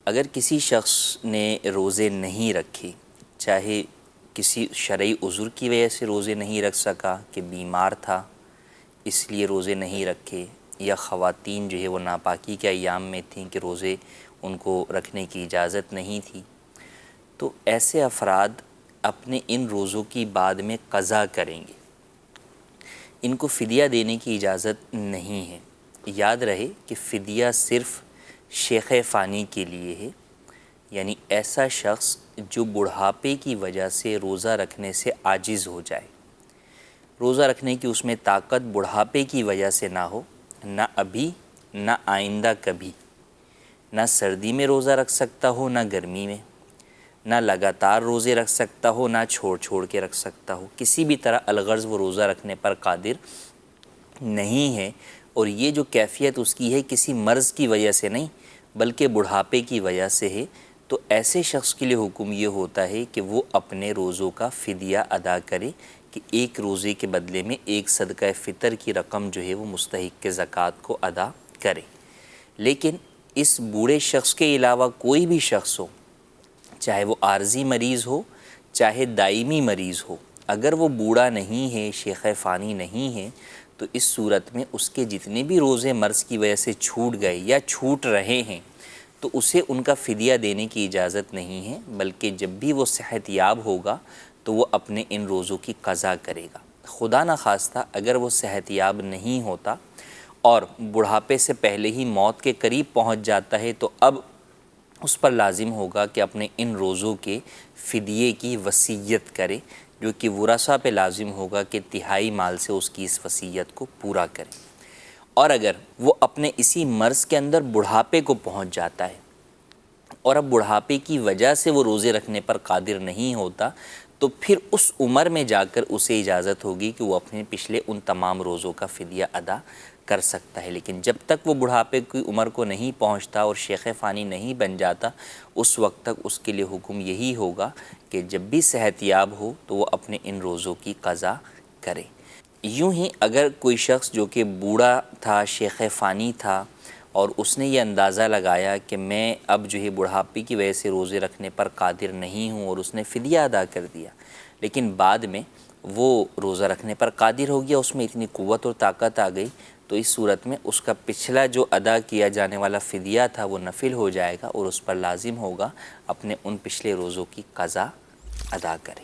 اگر کسی شخص نے روزے نہیں رکھے، چاہے کسی شرعی عذر کی وجہ سے روزے نہیں رکھ سکا کہ بیمار تھا اس لیے روزے نہیں رکھے، یا خواتین جو ہے وہ ناپاکی کے ایام میں تھیں کہ روزے ان کو رکھنے کی اجازت نہیں تھی، تو ایسے افراد اپنے ان روزوں کی بعد میں قضا کریں گے، ان کو فدیہ دینے کی اجازت نہیں ہے۔ یاد رہے کہ فدیہ صرف شیخ فانی کے لیے ہے، یعنی ایسا شخص جو بڑھاپے کی وجہ سے روزہ رکھنے سے عاجز ہو جائے، روزہ رکھنے کی اس میں طاقت بڑھاپے کی وجہ سے نہ ہو، نہ ابھی نہ آئندہ کبھی، نہ سردی میں روزہ رکھ سکتا ہو نہ گرمی میں، نہ لگاتار روزے رکھ سکتا ہو نہ چھوڑ چھوڑ کے رکھ سکتا ہو، کسی بھی طرح الغرض وہ روزہ رکھنے پر قادر نہیں ہے، اور یہ جو کیفیت اس کی ہے کسی مرض کی وجہ سے نہیں بلکہ بڑھاپے کی وجہ سے ہے، تو ایسے شخص کے لیے حکم یہ ہوتا ہے کہ وہ اپنے روزوں کا فدیہ ادا کرے، کہ ایک روزے کے بدلے میں ایک صدقہ فطر کی رقم جو ہے وہ مستحق زکوٰۃ کو ادا کرے۔ لیکن اس بوڑھے شخص کے علاوہ کوئی بھی شخص ہو، چاہے وہ عارضی مریض ہو چاہے دائمی مریض ہو، اگر وہ بوڑھا نہیں ہے، شیخ فانی نہیں ہے، تو اس صورت میں اس کے جتنے بھی روزے مرض کی وجہ سے چھوٹ گئے یا چھوٹ رہے ہیں تو اسے ان کا فدیہ دینے کی اجازت نہیں ہے، بلکہ جب بھی وہ صحت یاب ہوگا تو وہ اپنے ان روزوں کی قضا کرے گا۔ خدا نخواستہ اگر وہ صحت یاب نہیں ہوتا اور بڑھاپے سے پہلے ہی موت کے قریب پہنچ جاتا ہے تو اب اس پر لازم ہوگا کہ اپنے ان روزوں کے فدیے کی وصیت کرے، جو کہ ورثاء پہ لازم ہوگا کہ تہائی مال سے اس کی اس وصیت کو پورا کرے۔ اور اگر وہ اپنے اسی مرض کے اندر بڑھاپے کو پہنچ جاتا ہے اور اب بڑھاپے کی وجہ سے وہ روزے رکھنے پر قادر نہیں ہوتا، تو پھر اس عمر میں جا کر اسے اجازت ہوگی کہ وہ اپنے پچھلے ان تمام روزوں کا فدیہ ادا کر سکتا ہے۔ لیکن جب تک وہ بڑھاپے کی عمر کو نہیں پہنچتا اور شیخ فانی نہیں بن جاتا، اس وقت تک اس کے لیے حکم یہی ہوگا کہ جب بھی صحت یاب ہو تو وہ اپنے ان روزوں کی قضا کرے۔ یوں ہی اگر کوئی شخص جو کہ بوڑھا تھا، شیخ فانی تھا، اور اس نے یہ اندازہ لگایا کہ میں اب جو ہے بڑھاپے کی وجہ سے روزے رکھنے پر قادر نہیں ہوں، اور اس نے فدیہ ادا کر دیا، لیکن بعد میں وہ روزہ رکھنے پر قادر ہو گیا، اس میں اتنی قوت اور طاقت آ گئی، تو اس صورت میں اس کا پچھلا جو ادا کیا جانے والا فدیہ تھا وہ نفل ہو جائے گا، اور اس پر لازم ہوگا اپنے ان پچھلے روزوں کی قضا ادا کرے۔